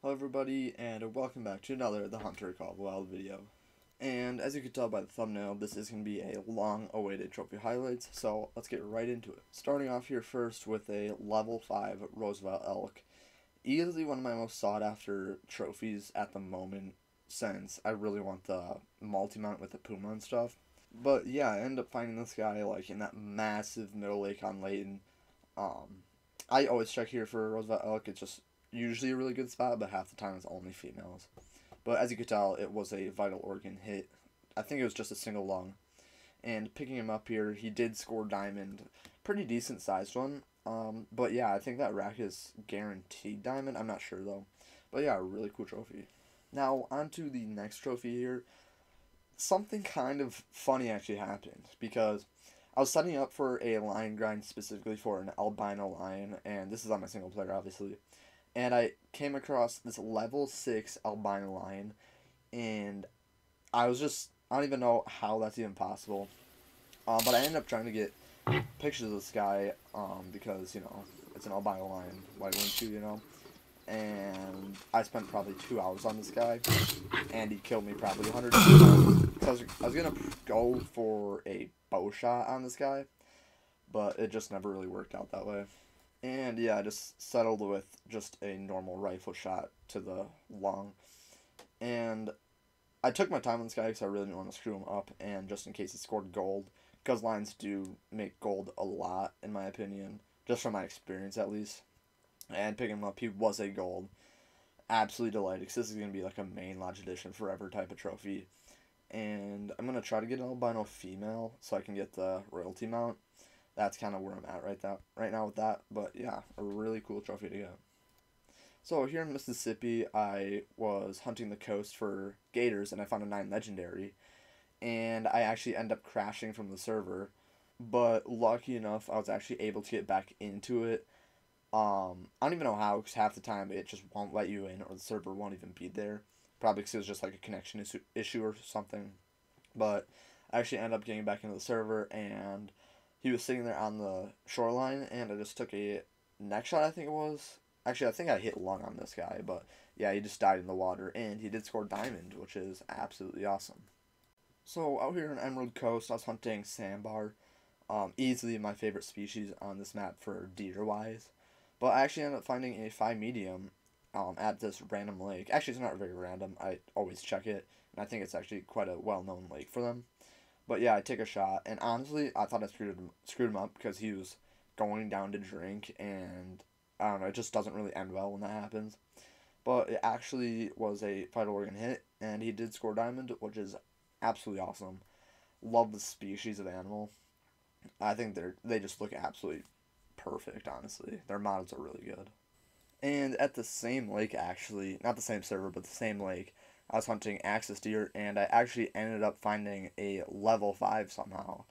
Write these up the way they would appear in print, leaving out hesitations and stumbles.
Hello everybody, and welcome back to another The Hunter Called Wild video. And as you can tell by the thumbnail, this is going to be a long-awaited trophy highlights, so let's get right into it. Starting off here first with a level 5 Roosevelt Elk. Easily one of my most sought-after trophies at the moment, since I really want the multi-mount with the Puma and stuff. But yeah, I ended up finding this guy like in that massive middle lake on Layton. I always check here for Roosevelt Elk. It's just usually a really good spot, but half the time it's only females. But as you could tell, it was a vital organ hit. I think it was just a single lung. And picking him up here, he did score diamond. Pretty decent sized one. But yeah, I think that rack is guaranteed diamond. I'm not sure though. But yeah, really cool trophy. Now, on to the next trophy here. Something kind of funny actually happened, because I was setting up for a lion grind specifically for an albino lion, and this is on my single player obviously. And I came across this level 6 albino lion, and I don't even know how that's even possible. But I ended up trying to get pictures of this guy, because, it's an albino lion. Why wouldn't you? And I spent probably 2 hours on this guy, and he killed me probably 100 times. Because I was going to go for a bow shot on this guy, but it just never really worked out that way. And yeah, I just settled with just a normal rifle shot to the lung. And I took my time on this guy because I really didn't want to screw him up, and just in case he scored gold, because lions do make gold a lot, in my opinion, just from my experience at least. And picking him up, he was a gold. Absolutely delighted, because this is going to be like a main Lodge Edition forever type of trophy. And I'm going to try to get an albino female so I can get the royalty mount. That's kind of where I'm at right now with that. But yeah, a really cool trophy to get. So here in Mississippi, I was hunting the coast for gators, and I found a 9 legendary. And I actually ended up crashing from the server. But lucky enough, I was actually able to get back into it. I don't even know how, because half the time it just won't let you in, or the server won't even be there. Probably because it was just like a connection issue or something. But I actually ended up getting back into the server, and he was sitting there on the shoreline, and I just took a neck shot, I think it was. Actually, I think I hit lung on this guy, but yeah, he just died in the water, and he did score diamond, which is absolutely awesome. So out here in Emerald Coast, I was hunting sandbar. Easily my favorite species on this map for deer-wise. But I actually ended up finding a 5 medium at this random lake. Actually, it's not very random. I always check it, and I think it's actually quite a well-known lake for them. But yeah, I take a shot, and honestly, I thought I screwed him up because he was going down to drink, and I don't know, it just doesn't really end well when that happens. But it actually was a vital organ hit, and he did score diamond, which is absolutely awesome. Love the species of animal. I think they just look absolutely perfect, honestly. Their models are really good. And at the same lake, actually, not the same server, but the same lake, I was hunting axis deer, and I actually ended up finding a level 5 somehow.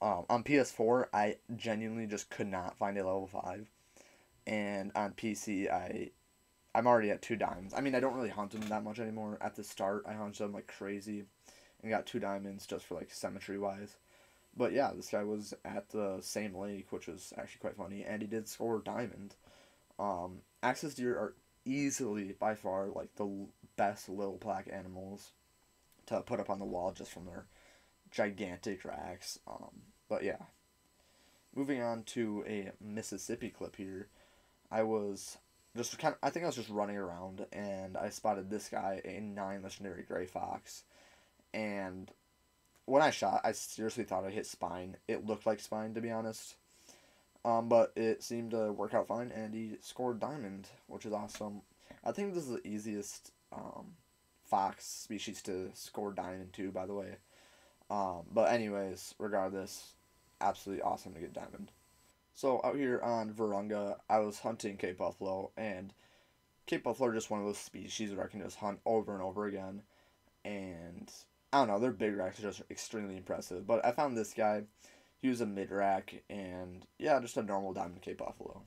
On PS4, I genuinely just could not find a level 5. And on PC, I'm already at 2 diamonds. I mean, I don't really hunt them that much anymore. At the start, I hunted them like crazy and got 2 diamonds just for like symmetry-wise. But yeah, this guy was at the same lake, which was actually quite funny, and he did score diamond. Axis deer are easily, by far, like the best little black animals to put up on the wall just from their gigantic racks. But yeah, moving on to a Mississippi clip here. I was I think I was just running around, and I spotted this guy, a 9 legendary gray fox, and when I shot, I seriously thought I hit spine. It looked like spine, to be honest. But it seemed to work out fine, and he scored diamond, which is awesome. I think this is the easiest fox species to score diamond to, by the way. But anyways, regardless, absolutely awesome to get diamond. So out here on Virunga, I was hunting Cape Buffalo, and Cape Buffalo are just one of those species where I can just hunt over and over again. And I don't know, their big racks are just extremely impressive. But I found this guy. He was a mid rack, and yeah, just a normal Diamond Cape Buffalo.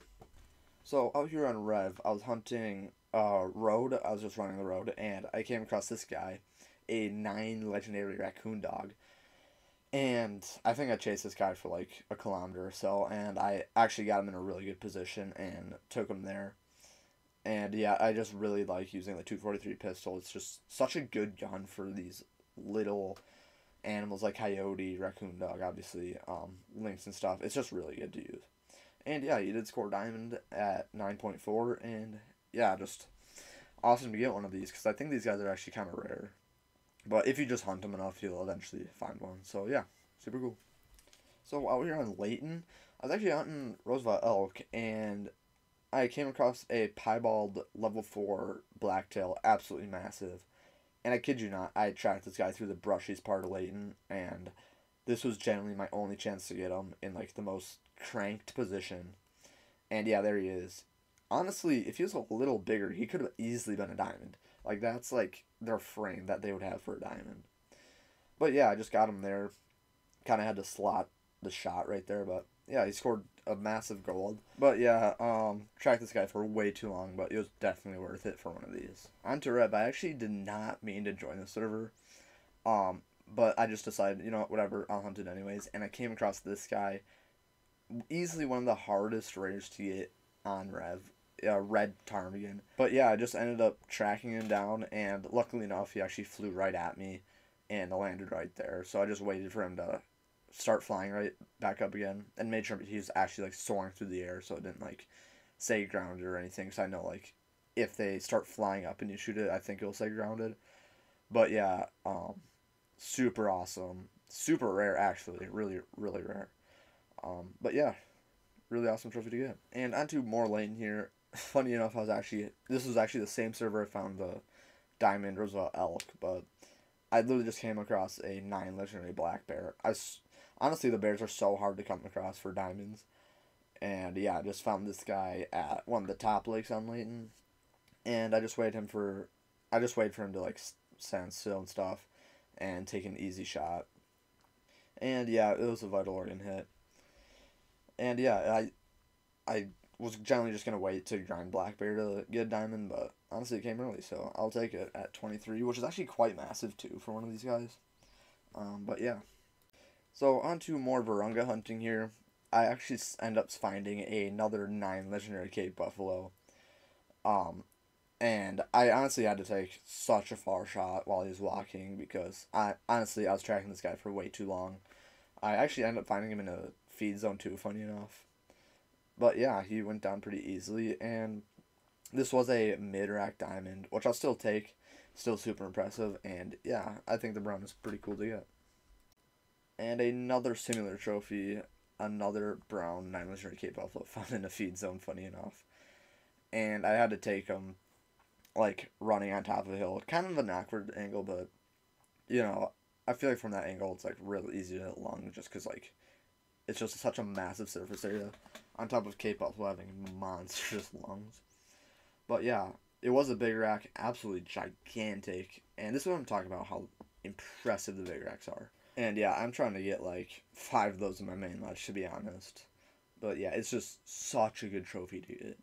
So out here on Rev, I was hunting road. I was just running the road, and I came across this guy, a 9 legendary raccoon dog. And I think I chased this guy for like a kilometer or so, and I actually got him in a really good position and took him there. And yeah, I just really like using the 243 pistol. It's just such a good gun for these little animals like coyote, raccoon dog, obviously, lynx and stuff. It's just really good to use. And yeah, you did score diamond at 9.4, and yeah, just awesome to get one of these because I think these guys are actually kind of rare. But if you just hunt them enough, you'll eventually find one. So yeah, super cool. So out here on Layton, I was actually hunting Roosevelt elk, and I came across a piebald level 4 blacktail, absolutely massive. And I kid you not, I tracked this guy through the brushiest part of Layton, and this was generally my only chance to get him in like the most cranked position. And yeah, there he is. Honestly, if he was a little bigger, he could have easily been a diamond. Like that's like their frame that they would have for a diamond. But yeah, I just got him there. Kind of had to slot the shot right there, but yeah, he scored a massive gold. But yeah, tracked this guy for way too long, but it was definitely worth it for one of these. On to Rev, I actually did not mean to join the server. But I just decided, you know what, whatever, I'll hunt it anyways. And I came across this guy, easily one of the hardest rares to get on Rev, Red Ptarmigan. But yeah, I just ended up tracking him down, and luckily enough, he actually flew right at me and landed right there. So I just waited for him to start flying right back up again and made sure he was actually like soaring through the air so it didn't like say grounded or anything. So I know like if they start flying up and you shoot it, I think it'll say grounded. But yeah, super awesome, super rare actually, really really rare. But yeah, really awesome trophy to get. And onto more Layton here. Funny enough, this was actually the same server I found the diamond Roosevelt elk, but I literally just came across a 9 legendary black bear. Honestly, the bears are so hard to come across for diamonds. And yeah, I just found this guy at one of the top lakes on Layton, and I just waited for him to like stand still and stuff, and take an easy shot. And yeah, it was a vital organ hit. And yeah, I was generally just gonna wait to grind black bear to get a diamond, but honestly, it came early, so I'll take it at 23, which is actually quite massive too for one of these guys. But yeah. So on to more Virunga hunting here. I actually end up finding another 9 legendary Cape Buffalo. Um, and I honestly had to take such a far shot while he was walking because I was tracking this guy for way too long. I actually ended up finding him in a feed zone too, funny enough. But yeah, he went down pretty easily, and this was a mid-rack diamond, which I'll still take. Still super impressive, and yeah, I think the brown is pretty cool to get. And another similar trophy, another brown 9 legendary Cape Buffalo found in a feed zone, funny enough. And I had to take him, like, running on top of a hill. Kind of an awkward angle, but, you know, I feel like from that angle, it's, like, really easy to hit lung, just because, like, it's just such a massive surface area. On top of Cape Buffalo having monstrous lungs. But yeah, it was a big rack, absolutely gigantic. And this is what I'm talking about, how impressive the big racks are. And yeah, I'm trying to get like 5 of those in my main lodge, to be honest. But yeah, it's just such a good trophy to get.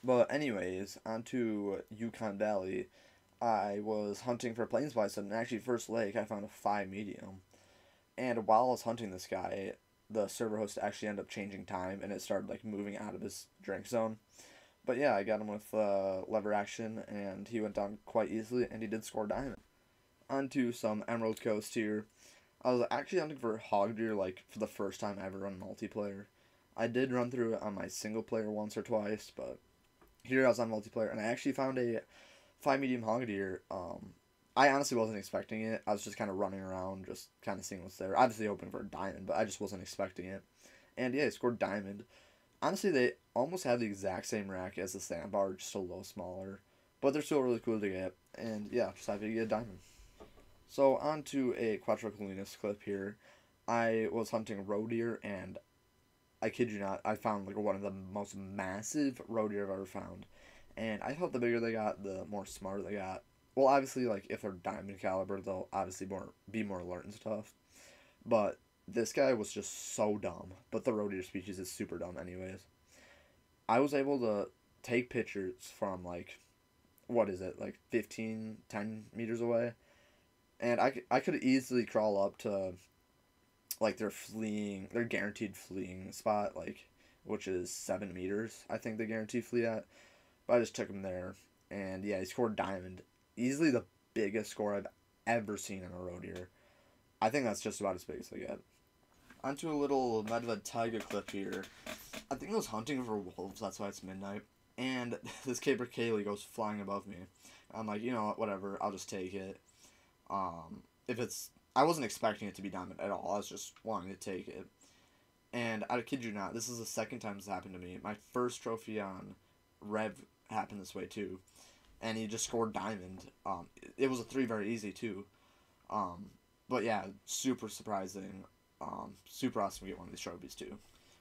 But anyways, onto Yukon Valley. I was hunting for plains bison, and actually first lake I found a 5 medium. And while I was hunting this guy, the server host actually ended up changing time, and it started like moving out of his drink zone. But yeah, I got him with lever action, and he went down quite easily, and he did score diamond. Onto some Emerald Coast here. I was actually hunting for hog deer like for the first time I ever run multiplayer. I did run through it on my single player once or twice, but here I was on multiplayer, and I actually found a 5 medium hog deer. I honestly wasn't expecting it. I was just kind of running around, just kind of seeing what's there. Obviously hoping for a diamond, but I just wasn't expecting it. And yeah, I scored diamond. Honestly, they almost have the exact same rack as the sandbar, just a little smaller. But they're still really cool to get. And yeah, just happy to get a diamond. So on to a Quadricolinus clip here. I was hunting roe deer, and I kid you not, I found like one of the most massive roe deer I've ever found. And I thought the bigger they got, the more smart they got. Well, obviously, like if they're diamond caliber, they'll obviously be more alert and stuff. But this guy was just so dumb. But the roe deer species is super dumb, anyways. I was able to take pictures from like, what is it, like 10 meters away, and I could easily crawl up to like their guaranteed fleeing spot, like, which is 7 meters, I think they guarantee flee at. but I just took him there, and yeah, he scored diamond. Easily the biggest score I've ever seen on a road here. I think that's just about as big as I get. Onto a little Medved Taiga clip here. I think I was hunting for wolves, that's why it's midnight. And this Caper Kaylee goes flying above me. I'm like, you know what, whatever, I'll just take it. If it's, I wasn't expecting it to be diamond at all, I was just wanting to take it. And I kid you not, this is the second time this happened to me. My first trophy on Rev happened this way too. And he just scored diamond. It was a 3 very easy too. But yeah, super surprising. Super awesome to get one of these trophies too.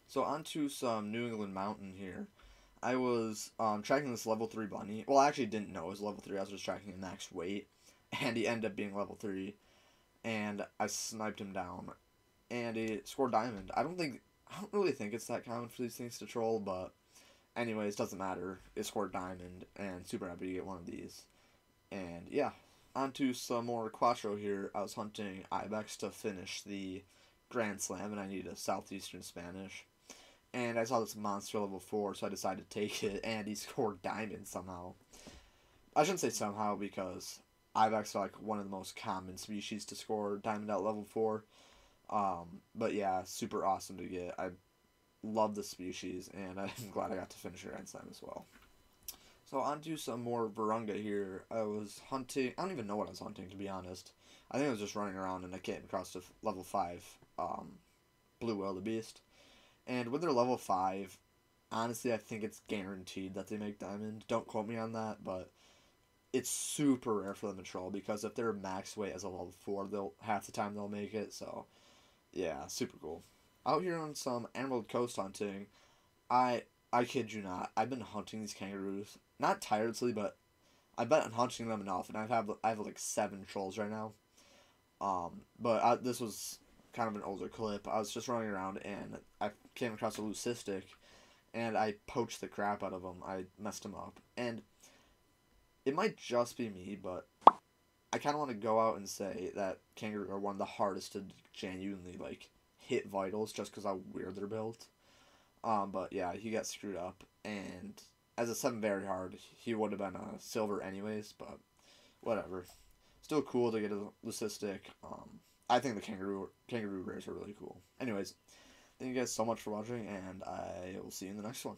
So on to some New England Mountain here. I was tracking this level 3 bunny. Well, I actually didn't know it was level 3. I was just tracking the max weight. And he ended up being level 3. And I sniped him down. And he scored diamond. I don't really think it's that common for these things to troll, but anyways, doesn't matter. It scored diamond, and super happy to get one of these. And yeah, on to some more Quattro here. I was hunting Ibex to finish the Grand Slam, and I needed a Southeastern Spanish. And I saw this monster level 4, so I decided to take it, and he scored diamond somehow. I shouldn't say somehow, because Ibex are like one of the most common species to score diamond at level 4. But yeah, super awesome to get. I love the species, and I'm glad I got to finish Grand Slam as well. So on to some more Virunga here. I was hunting, I don't even know what I was hunting, to be honest. I think I was just running around, and I came across the level 5 Blue Wildebeest. And with their level 5, honestly, I think it's guaranteed that they make diamond. Don't quote me on that, but it's super rare for them to troll, because if they're max weight as a level 4, half the time they'll make it, so yeah, super cool. Out here on some Emerald Coast hunting, I kid you not, I've been hunting these kangaroos, not tirelessly, but I've been hunting them enough, and I have like 7 trolls right now. But this was kind of an older clip. I was just running around, and I came across a leucistic, and I poached the crap out of him. I messed him up, and it might just be me, but I kind of want to go out and say that kangaroo are one of the hardest to genuinely like hit vitals, just because how weird they're built. But yeah, he got screwed up, and as a 7 very hard, he would have been a silver anyways, but whatever. Still cool to get a leucistic. I think the kangaroo rares are really cool. Anyways, thank you guys so much for watching, and I will see you in the next one.